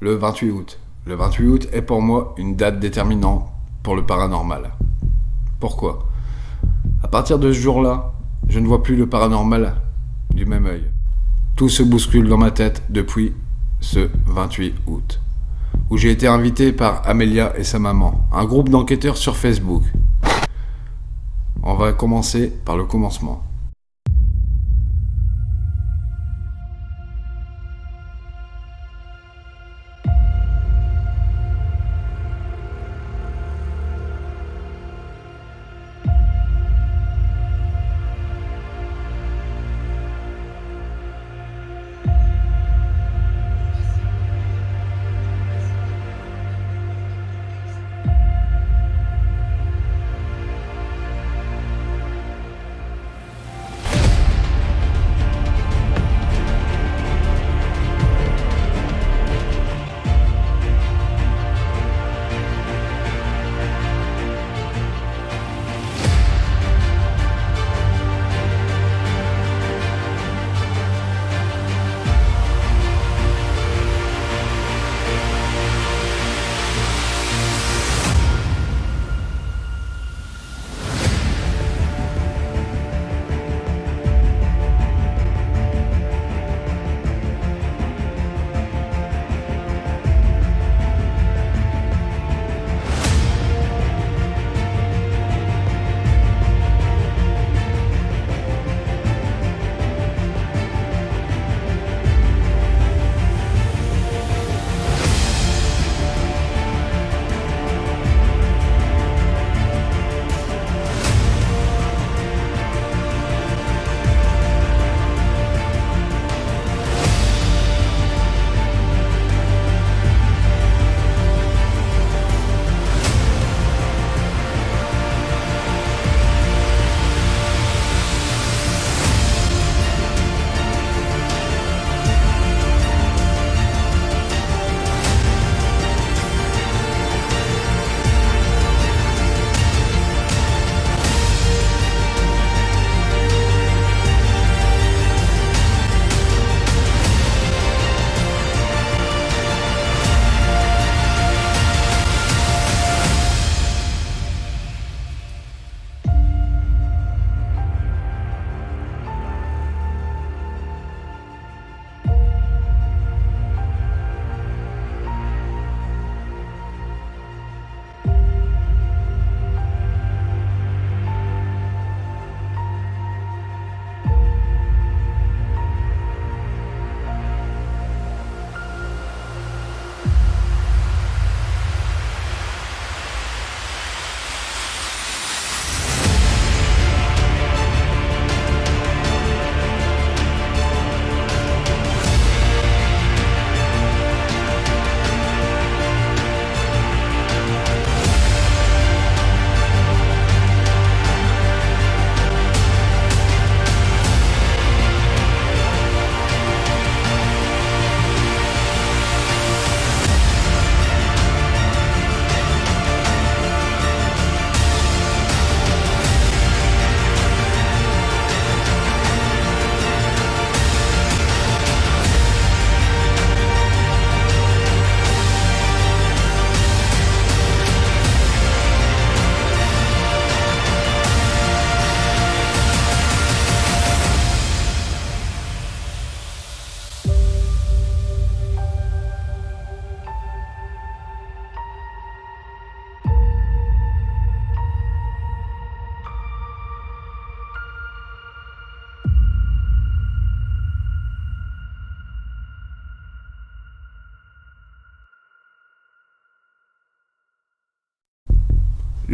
le 28 août. Le 28 août est pour moi une date déterminante pour le paranormal. Pourquoi? À partir de ce jour-là, je ne vois plus le paranormal du même œil. Tout se bouscule dans ma tête depuis ce 28 août, où j'ai été invité par Amélia et sa maman, un groupe d'enquêteurs sur Facebook. On va commencer par le commencement.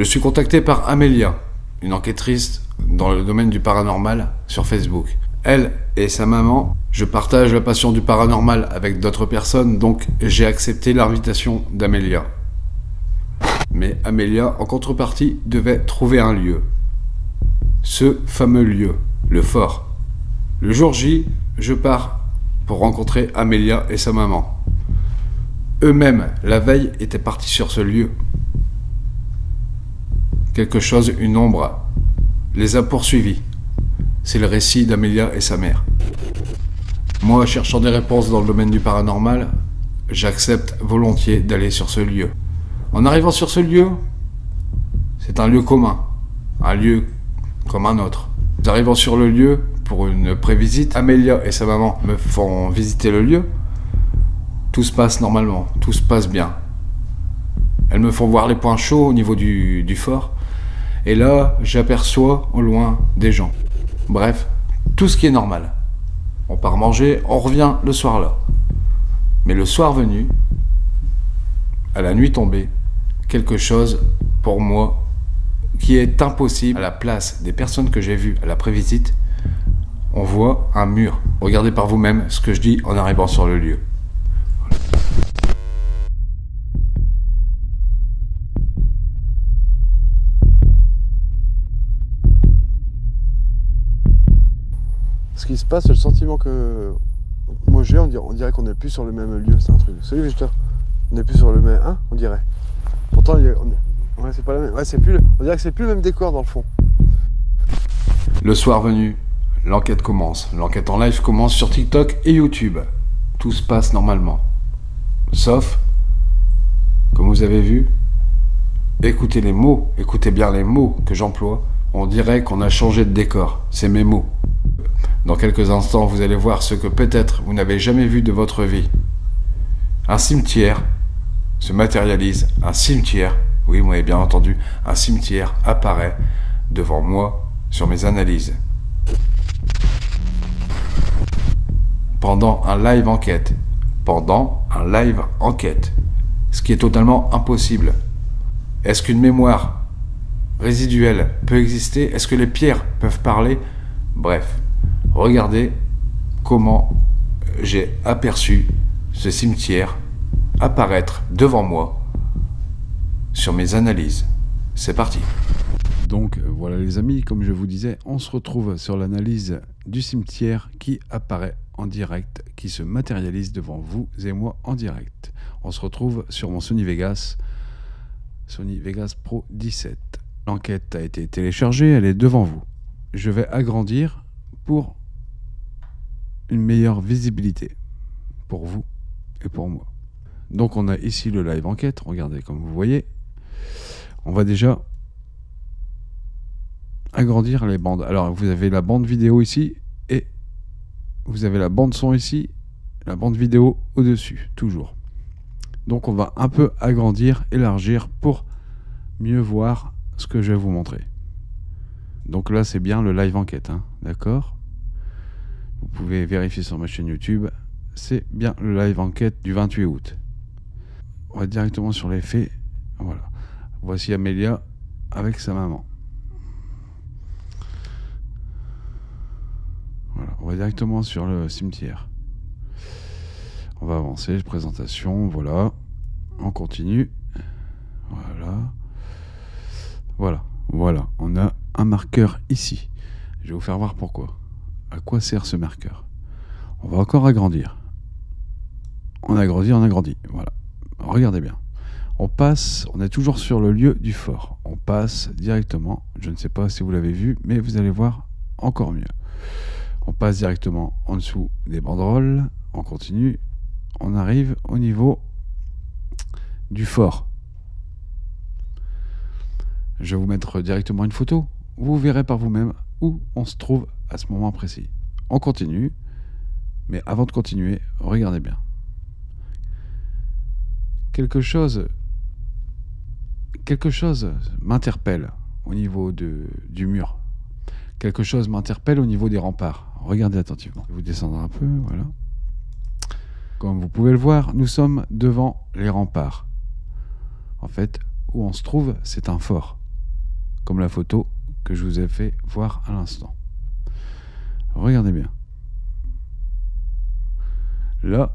Je suis contacté par Amélia, une enquêtrice dans le domaine du paranormal sur Facebook. Elle et sa maman, je partage la passion du paranormal avec d'autres personnes, donc j'ai accepté l'invitation d'Amélia. Mais Amélia, en contrepartie, devait trouver un lieu. Ce fameux lieu, le fort. Le jour J, je pars pour rencontrer Amélia et sa maman. Eux-mêmes, la veille, étaient partis sur ce lieu. Quelque chose, une ombre, les a poursuivis. C'est le récit d'Amélia et sa mère. Moi, cherchant des réponses dans le domaine du paranormal, j'accepte volontiers d'aller sur ce lieu. En arrivant sur ce lieu, c'est un lieu commun, un lieu comme un autre. En arrivant sur le lieu pour une prévisite, Amélia et sa maman me font visiter le lieu. Tout se passe normalement, tout se passe bien. Elles me font voir les points chauds au niveau du fort. Et là, j'aperçois au loin des gens. Bref, tout ce qui est normal. On part manger, on revient le soir là. Mais le soir venu, à la nuit tombée, quelque chose pour moi qui est impossible. À la place des personnes que j'ai vues à la prévisite, on voit un mur. Regardez par vous-même ce que je dis en arrivant sur le lieu. Ce qui se passe, le sentiment que moi j'ai, on dirait qu'on n'est plus sur le même lieu, c'est un truc. Salut Victor, on n'est plus sur le même, hein, on dirait. Pourtant, ouais, c'est pas la même. Ouais, on dirait que c'est plus le même décor dans le fond. Le soir venu, l'enquête commence. L'enquête en live commence sur TikTok et YouTube. Tout se passe normalement. Sauf, comme vous avez vu, écoutez les mots, écoutez bien les mots que j'emploie. On dirait qu'on a changé de décor. C'est mes mots. Dans quelques instants, vous allez voir ce que peut-être vous n'avez jamais vu de votre vie. Un cimetière se matérialise. Un cimetière, oui, vous m'avez bien entendu, un cimetière apparaît devant moi sur mes analyses. Pendant un live enquête. Pendant un live enquête. Ce qui est totalement impossible. Est-ce qu'une mémoire résiduelle peut exister? Est-ce que les pierres peuvent parler? Bref, regardez comment j'ai aperçu ce cimetière apparaître devant moi sur mes analyses. C'est parti. Donc voilà les amis, comme je vous disais, on se retrouve sur l'analyse du cimetière qui apparaît en direct, qui se matérialise devant vous et moi en direct. On se retrouve sur mon Sony Vegas Pro 17. L'enquête a été téléchargée, elle est devant vous. Je vais agrandir pour une meilleure visibilité pour vous et pour moi. Donc on a ici le live enquête, regardez comme vous voyez. On va déjà agrandir les bandes. Alors vous avez la bande vidéo ici et vous avez la bande son ici, la bande vidéo au-dessus, toujours. Donc on va un peu agrandir, élargir pour mieux voir ce que je vais vous montrer. Donc là c'est bien le live enquête, hein, d'accord? Vous pouvez vérifier sur ma chaîne YouTube, c'est bien le live enquête du 28 août. On va directement sur les faits. Voilà. Voici Amélia avec sa maman. Voilà. On va directement sur le cimetière. On va avancer, présentation, voilà. On continue. Voilà. Voilà. Voilà. On a un marqueur ici. Je vais vous faire voir pourquoi. À quoi sert ce marqueur? On va encore agrandir. On agrandit, on agrandit. Voilà. Regardez bien. On passe, on est toujours sur le lieu du fort. On passe directement, je ne sais pas si vous l'avez vu, mais vous allez voir encore mieux. On passe directement en dessous des banderoles. On continue. On arrive au niveau du fort. Je vais vous mettre directement une photo. Vous verrez par vous-même où on se trouve à ce moment précis. On continue. Mais avant de continuer, regardez bien. Quelque chose m'interpelle au niveau du mur. Quelque chose m'interpelle au niveau des remparts. Regardez attentivement. Je vais vous descendre un peu, voilà. Comme vous pouvez le voir, nous sommes devant les remparts. En fait, où on se trouve, c'est un fort. Comme la photo que je vous ai fait voir à l'instant. Regardez bien. Là,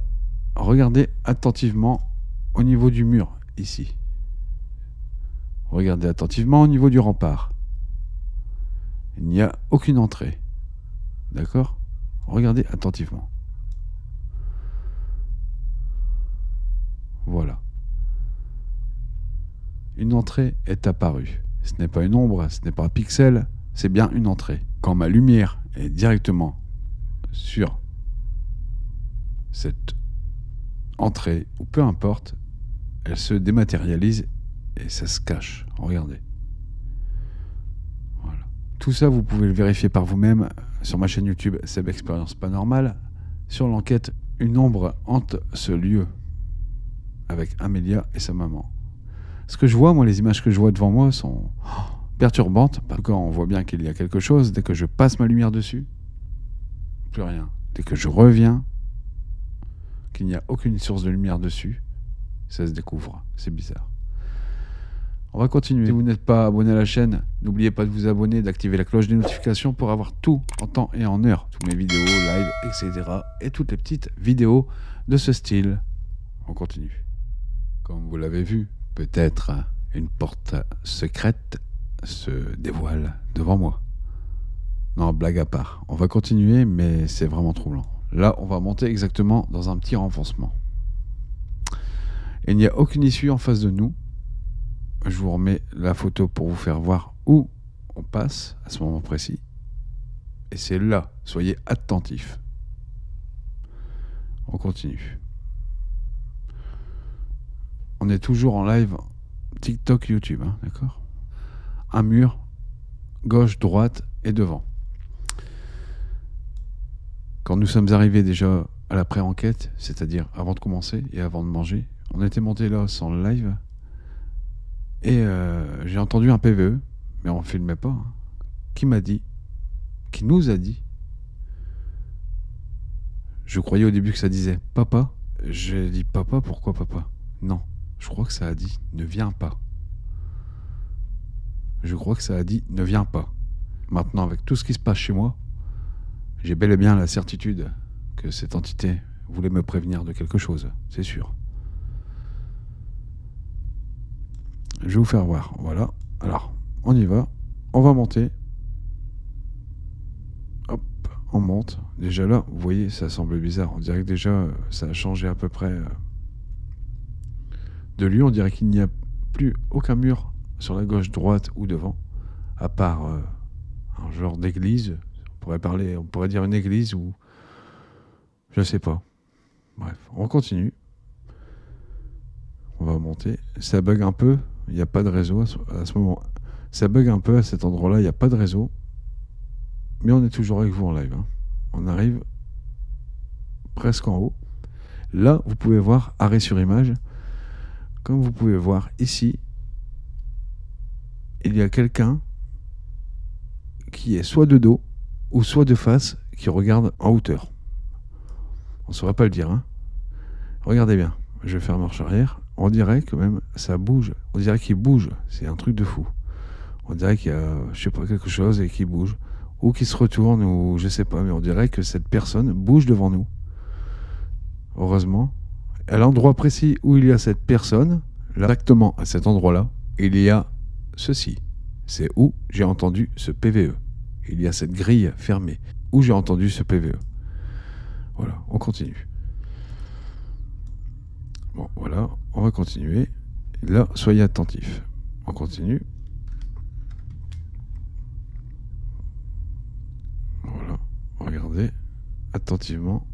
regardez attentivement au niveau du mur, ici. Regardez attentivement au niveau du rempart. Il n'y a aucune entrée. D'accord? Regardez attentivement. Voilà. Une entrée est apparue. Ce n'est pas une ombre, ce n'est pas un pixel, c'est bien une entrée. Quand ma lumière est directement sur cette entrée, ou peu importe, elle se dématérialise et ça se cache. Regardez. Voilà. Tout ça, vous pouvez le vérifier par vous-même sur ma chaîne YouTube Seb Expérience Pas Normale. Sur l'enquête, une ombre hante ce lieu avec Amélia et sa maman. Ce que je vois, moi, les images que je vois devant moi sont perturbantes. Parce que quand on voit bien qu'il y a quelque chose, dès que je passe ma lumière dessus, plus rien. Dès que je reviens, qu'il n'y a aucune source de lumière dessus, ça se découvre. C'est bizarre. On va continuer. Si vous n'êtes pas abonné à la chaîne, n'oubliez pas de vous abonner, d'activer la cloche des notifications pour avoir tout en temps et en heure. Toutes mes vidéos, live, etc. Et toutes les petites vidéos de ce style. On continue. Comme vous l'avez vu, peut-être une porte secrète se dévoile devant moi. Non, blague à part. On va continuer, mais c'est vraiment troublant. Là, on va monter exactement dans un petit renfoncement. Il n'y a aucune issue en face de nous. Je vous remets la photo pour vous faire voir où on passe à ce moment précis. Et c'est là, soyez attentifs. On continue. On est toujours en live TikTok, YouTube, hein, d'accord? Un mur, gauche, droite et devant. Quand nous sommes arrivés déjà à la pré-enquête, c'est-à-dire avant de commencer et avant de manger, on était monté là sans le live et j'ai entendu un PVE, mais on ne filmait pas, hein, qui nous a dit, je croyais au début que ça disait papa, j'ai dit papa, pourquoi papa? Non, je crois que ça a dit ne viens pas. Je crois que ça a dit ne viens pas. Maintenant, avec tout ce qui se passe chez moi, j'ai bel et bien la certitude que cette entité voulait me prévenir de quelque chose, c'est sûr. Je vais vous faire voir, voilà. Alors, on y va, on va monter. Hop, on monte. Déjà là, vous voyez, ça semble bizarre. On dirait que déjà, ça a changé à peu près de lieu. On dirait qu'il n'y a plus aucun mur sur la gauche, droite ou devant, à part un genre d'église. On pourrait dire une église ou je sais pas. Bref, on continue. On va monter. Ça bug un peu. Il n'y a pas de réseau à ce moment. Ça bug un peu à cet endroit-là. Il n'y a pas de réseau. Mais on est toujours avec vous en live. Hein. On arrive presque en haut. Là, vous pouvez voir arrêt sur image. Comme vous pouvez voir ici, il y a quelqu'un qui est soit de dos ou soit de face qui regarde en hauteur. On ne saurait pas le dire. Hein. Regardez bien. Je vais faire marche arrière. On dirait que même ça bouge. On dirait qu'il bouge. C'est un truc de fou. On dirait qu'il y a, je sais pas, quelque chose et qu'il bouge. Ou qu'il se retourne, ou je sais pas. Mais on dirait que cette personne bouge devant nous. Heureusement. À l'endroit précis où il y a cette personne, là, exactement à cet endroit-là, il y a ceci. C'est où j'ai entendu ce PVE. Il y a cette grille fermée. Où j'ai entendu ce PVE. Voilà, on continue. Bon, voilà, on va continuer. Là, soyez attentifs. On continue. Voilà, regardez attentivement.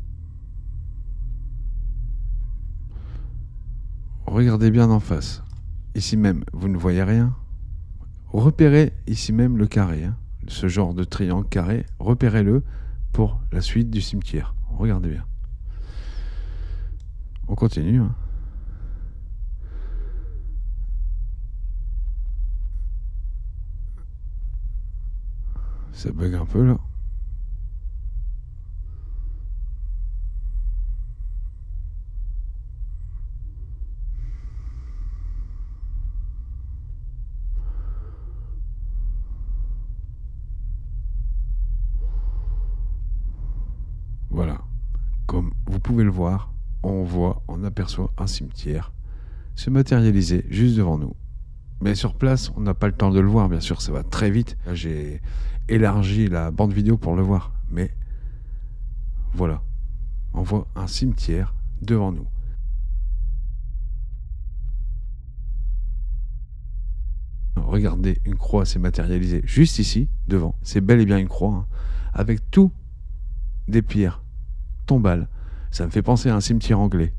Regardez bien en face. Ici même, vous ne voyez rien. Repérez ici même le carré. Hein. Ce genre de triangle carré, repérez-le pour la suite du cimetière. Regardez bien. On continue. Hein. Ça bug un peu là. Voilà. Comme vous pouvez le voir, on aperçoit un cimetière se matérialiser juste devant nous. Mais sur place, on n'a pas le temps de le voir, bien sûr, ça va très vite. Là, j'ai élargi la bande vidéo pour le voir, mais voilà, on voit un cimetière devant nous. Regardez, une croix s'est matérialisée juste ici, devant. C'est bel et bien une croix, hein, avec tout des pierres tombales. Ça me fait penser à un cimetière anglais.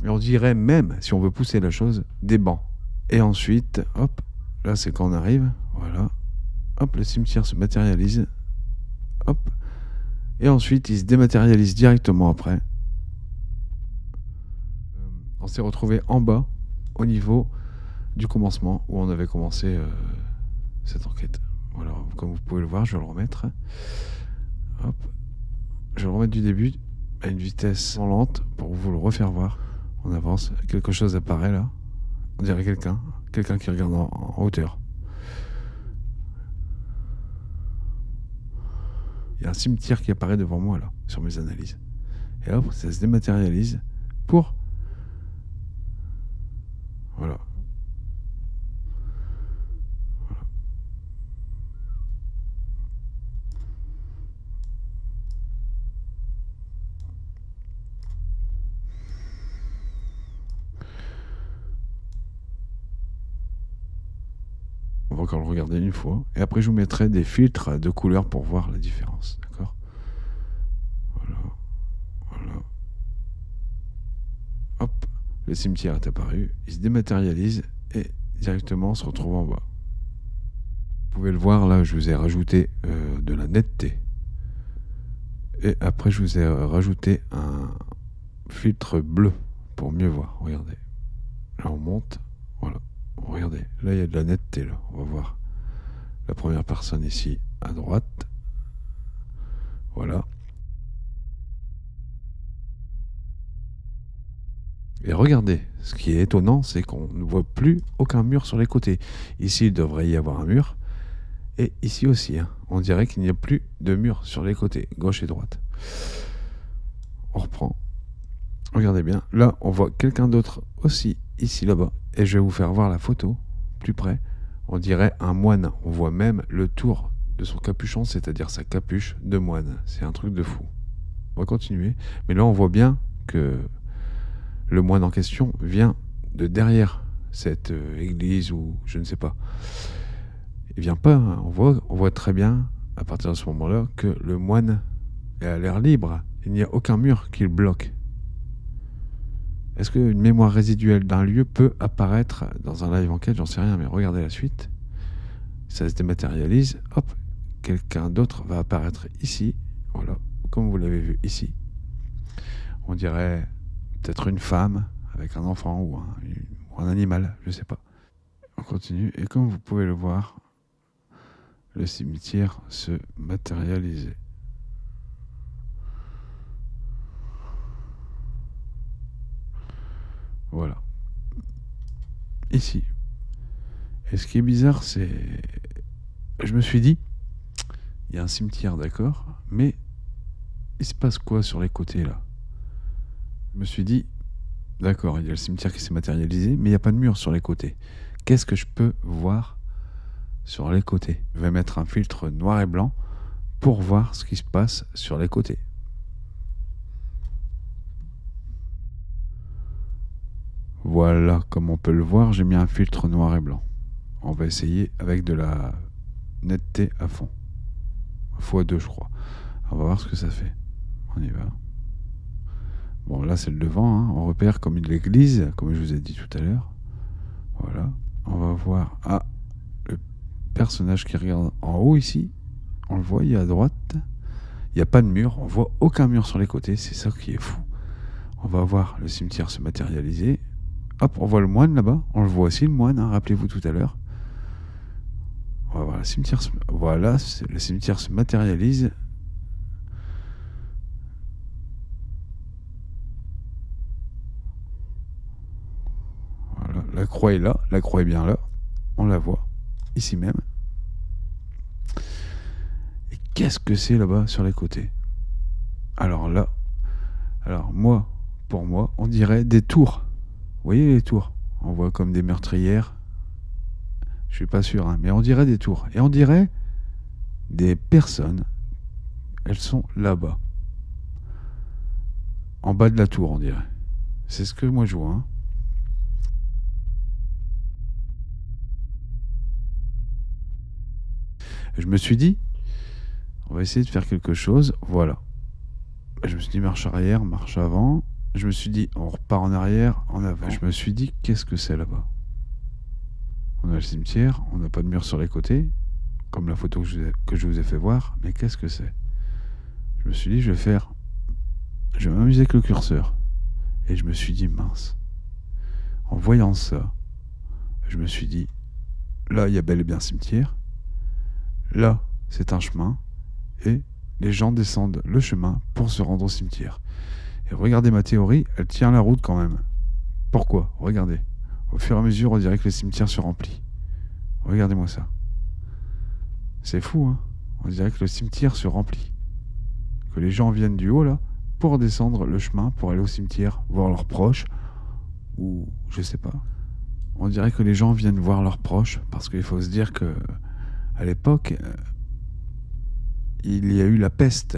Et on dirait même, si on veut pousser la chose, des bancs. Et ensuite, hop, là c'est quand on arrive, voilà. Hop, le cimetière se matérialise. Hop. Et ensuite, il se dématérialise directement après. On s'est retrouvé en bas, au niveau du commencement, où on avait commencé cette enquête. Voilà, comme vous pouvez le voir, je vais le remettre. Hop. Je vais le remettre du début, à une vitesse lente, pour vous le refaire voir. On avance, quelque chose apparaît là. On dirait quelqu'un qui regarde en hauteur. Il y a un cimetière qui apparaît devant moi là, sur mes analyses. Et hop, ça se dématérialise pour... Voilà. On va encore le regarder une fois. Et après, je vous mettrai des filtres de couleurs pour voir la différence. D'accord ? Voilà. Voilà. Hop. Le cimetière est apparu. Il se dématérialise et directement on se retrouve en bas. Vous pouvez le voir, là, je vous ai rajouté de la netteté. Et après, je vous ai rajouté un filtre bleu pour mieux voir. Regardez. Là, on monte. Voilà. Regardez, là il y a de la netteté, là. On va voir la première personne ici à droite. Voilà. Et regardez, ce qui est étonnant, c'est qu'on ne voit plus aucun mur sur les côtés. Ici, il devrait y avoir un mur. Et ici aussi, hein. On dirait qu'il n'y a plus de mur sur les côtés, gauche et droite. On reprend. Regardez bien. Là, on voit quelqu'un d'autre aussi, ici, là-bas. Et je vais vous faire voir la photo, plus près. On dirait un moine. On voit même le tour de son capuchon, c'est-à-dire sa capuche de moine. C'est un truc de fou. On va continuer. Mais là, on voit bien que le moine en question vient de derrière cette église ou je ne sais pas. Il vient pas. Hein. On voit très bien, à partir de ce moment-là, que le moine a l'air libre. Il n'y a aucun mur qui le bloque. Est-ce qu'une mémoire résiduelle d'un lieu peut apparaître dans un live enquête? J'en sais rien, mais regardez la suite. Ça se dématérialise. Hop, quelqu'un d'autre va apparaître ici. Voilà, comme vous l'avez vu ici. On dirait peut-être une femme avec un enfant ou un animal, je sais pas. On continue. Et comme vous pouvez le voir, le cimetière se matérialisait. Voilà. Ici. Et ce qui est bizarre, c'est... Je me suis dit, il y a un cimetière, d'accord, mais il se passe quoi sur les côtés, là? Je me suis dit, d'accord, il y a le cimetière qui s'est matérialisé, mais il n'y a pas de mur sur les côtés. Qu'est-ce que je peux voir sur les côtés? Je vais mettre un filtre noir et blanc pour voir ce qui se passe sur les côtés. Voilà, comme on peut le voir, j'ai mis un filtre noir et blanc. On va essayer avec de la netteté à fond. x2, je crois. On va voir ce que ça fait. On y va. Bon, là, c'est le devant. Hein. On repère comme une église, comme je vous ai dit tout à l'heure. Voilà. On va voir... Ah, le personnage qui regarde en haut ici. On le voit, il est à droite. Il n'y a pas de mur. On voit aucun mur sur les côtés. C'est ça qui est fou. On va voir le cimetière se matérialiser. Hop, on voit le moine là-bas. On le voit aussi, le moine, hein, rappelez-vous tout à l'heure. On va voir le cimetière. Voilà, le cimetière se matérialise. Voilà, la croix est là. La croix est bien là. On la voit. Ici même. Et qu'est-ce que c'est là-bas sur les côtés? Alors là, moi, pour moi, on dirait des tours. Vous voyez les tours? On voit comme des meurtrières. Je suis pas sûr, hein, mais on dirait des tours. Et on dirait des personnes. Elles sont là-bas. En bas de la tour, on dirait. C'est ce que moi je vois. Hein. Je me suis dit, on va essayer de faire quelque chose. Voilà. Je me suis dit marche arrière, marche avant. je me suis dit, on repart en arrière, en avant. Je me suis dit, qu'est-ce que c'est là-bas? On a le cimetière, on n'a pas de mur sur les côtés, comme la photo que je vous ai fait voir, mais qu'est-ce que c'est? Je me suis dit, je vais m'amuser avec le curseur. Et je me suis dit, mince. En voyant ça, je me suis dit, là, il y a bel et bien un cimetière. Là, c'est un chemin. Et les gens descendent le chemin pour se rendre au cimetière. Et regardez ma théorie, elle tient la route quand même. Pourquoi? Regardez. Au fur et à mesure, on dirait que le cimetière se remplit. Regardez-moi ça. C'est fou, hein? On dirait que le cimetière se remplit. Que les gens viennent du haut, là, pour descendre le chemin, pour aller au cimetière, voir leurs proches, ou je sais pas. On dirait que les gens viennent voir leurs proches, parce qu'il faut se dire que, à l'époque, il y a eu la peste.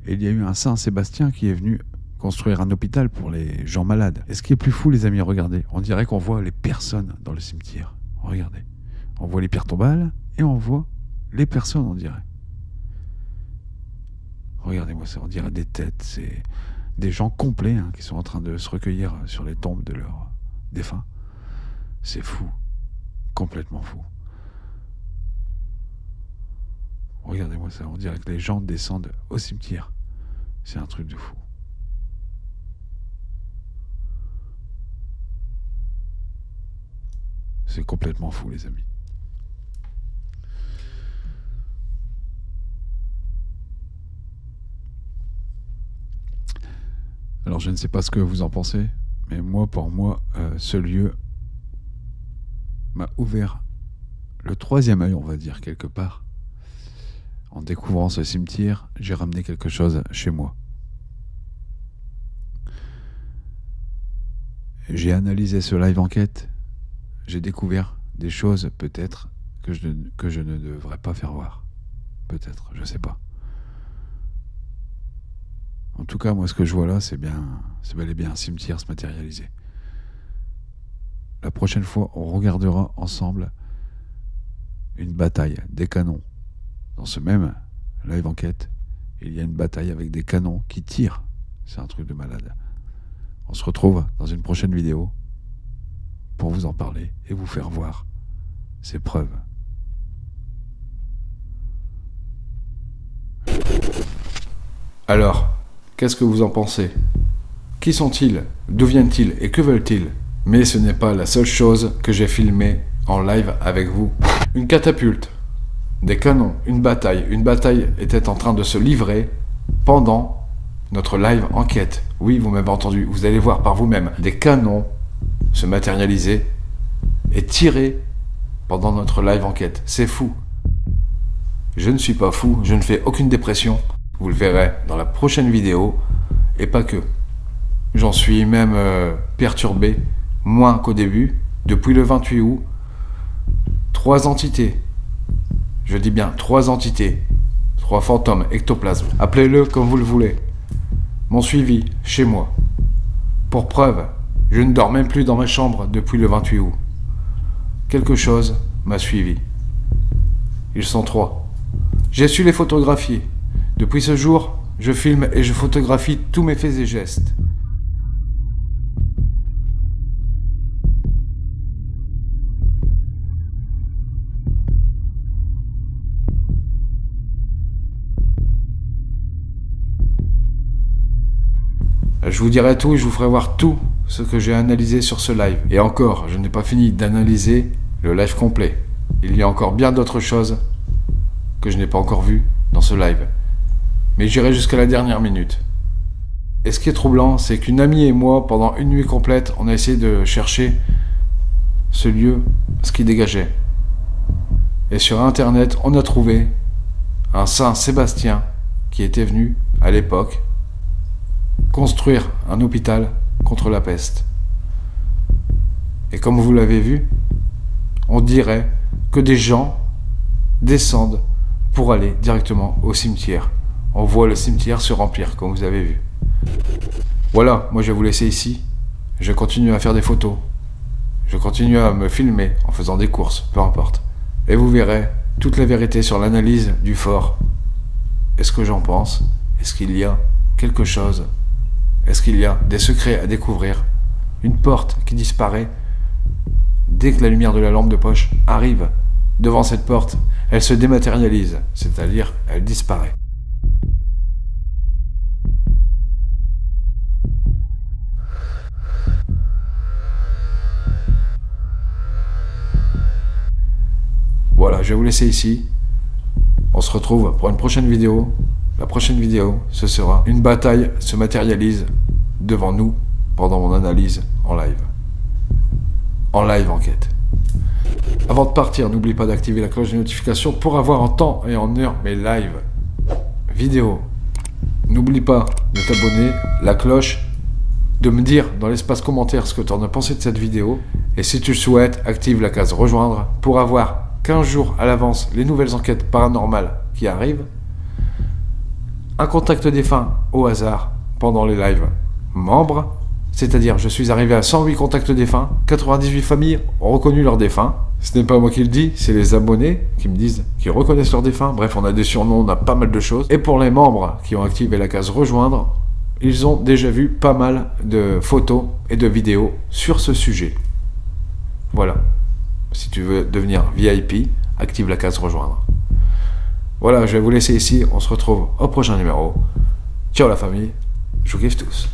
Et il y a eu un Saint Sébastien qui est venu construire un hôpital pour les gens malades. Et ce qui est plus fou, les amis, regardez, on dirait qu'on voit les personnes dans le cimetière. Regardez. On voit les pierres tombales et on voit les personnes, on dirait. Regardez-moi ça, on dirait des têtes. C'est des gens complets hein, qui sont en train de se recueillir sur les tombes de leurs défunts. C'est fou. Complètement fou. Regardez-moi ça, on dirait que les gens descendent au cimetière. C'est un truc de fou. C'est complètement fou, les amis. Alors, je ne sais pas ce que vous en pensez, mais moi, pour moi, ce lieu m'a ouvert le troisième œil, on va dire, quelque part. En découvrant ce cimetière, j'ai ramené quelque chose chez moi. J'ai analysé ce live enquête. J'ai découvert des choses, peut-être, que je ne devrais pas faire voir. Peut-être, je sais pas. En tout cas, moi, ce que je vois là, c'est bel et bien un cimetière se matérialiser. La prochaine fois, on regardera ensemble une bataille, des canons. Dans ce même live enquête, il y a une bataille avec des canons qui tirent. C'est un truc de malade. On se retrouve dans une prochaine vidéo pour vous en parler et vous faire voir ces preuves. Alors, qu'est-ce que vous en pensez? Qui sont-ils? D'où viennent-ils? Et que veulent-ils? Mais ce n'est pas la seule chose que j'ai filmée en live avec vous. Une catapulte, des canons, une bataille. Une bataille était en train de se livrer pendant notre live enquête. Oui, vous m'avez entendu, vous allez voir par vous-même. Des canons se matérialiser et tirer pendant notre live enquête. C'est fou. Je ne suis pas fou, je ne fais aucune dépression. Vous le verrez dans la prochaine vidéo. Et pas que. J'en suis même perturbé, moins qu'au début. Depuis le 28 août, 3 entités. Je dis bien 3 entités. 3 fantômes, ectoplasmes. Appelez-le comme vous le voulez. M'ont suivi chez moi. Pour preuve, je ne dors même plus dans ma chambre depuis le 28 août. Quelque chose m'a suivi. Ils sont 3. J'ai su les photographier. Depuis ce jour, je filme et je photographie tous mes faits et gestes. Je vous dirai tout et je vous ferai voir tout ce que j'ai analysé sur ce live. Et encore, je n'ai pas fini d'analyser le live complet. Il y a encore bien d'autres choses que je n'ai pas encore vues dans ce live. Mais j'irai jusqu'à la dernière minute. Et ce qui est troublant, c'est qu'une amie et moi, pendant une nuit complète, on a essayé de chercher ce lieu, ce qui dégageait. Et sur Internet, on a trouvé un Saint Sébastien qui était venu, à l'époque, construire un hôpital contre la peste. Et comme vous l'avez vu, on dirait que des gens descendent pour aller directement au cimetière. On voit le cimetière se remplir, comme vous avez vu. Voilà, moi je vais vous laisser ici. Je continue à faire des photos. Je continue à me filmer en faisant des courses, peu importe. Et vous verrez toute la vérité sur l'analyse du fort. Est-ce que j'en pense? Est-ce qu'il y a quelque chose? Est-ce qu'il y a des secrets à découvrir? Une porte qui disparaît dès que la lumière de la lampe de poche arrive devant cette porte, elle se dématérialise, c'est-à-dire elle disparaît. Voilà, je vais vous laisser ici. On se retrouve pour une prochaine vidéo. La prochaine vidéo, ce sera une bataille se matérialise devant nous pendant mon analyse en live. En live enquête. Avant de partir, n'oublie pas d'activer la cloche de notification pour avoir en temps et en heure mes lives vidéo. N'oublie pas de t'abonner, la cloche, de me dire dans l'espace commentaire ce que tu en as pensé de cette vidéo. Et si tu le souhaites, active la case rejoindre pour avoir 15 jours à l'avance les nouvelles enquêtes paranormales qui arrivent. Un contact défunt au hasard pendant les lives membres. C'est-à-dire, je suis arrivé à 108 contacts défunts, 98 familles ont reconnu leurs défunts. Ce n'est pas moi qui le dis, c'est les abonnés qui me disent qu'ils reconnaissent leurs défunts. Bref, on a des surnoms, on a pas mal de choses. Et pour les membres qui ont activé la case rejoindre, ils ont déjà vu pas mal de photos et de vidéos sur ce sujet. Voilà. Si tu veux devenir VIP, active la case rejoindre. Voilà, je vais vous laisser ici. On se retrouve au prochain numéro. Ciao la famille, je vous kiffe tous.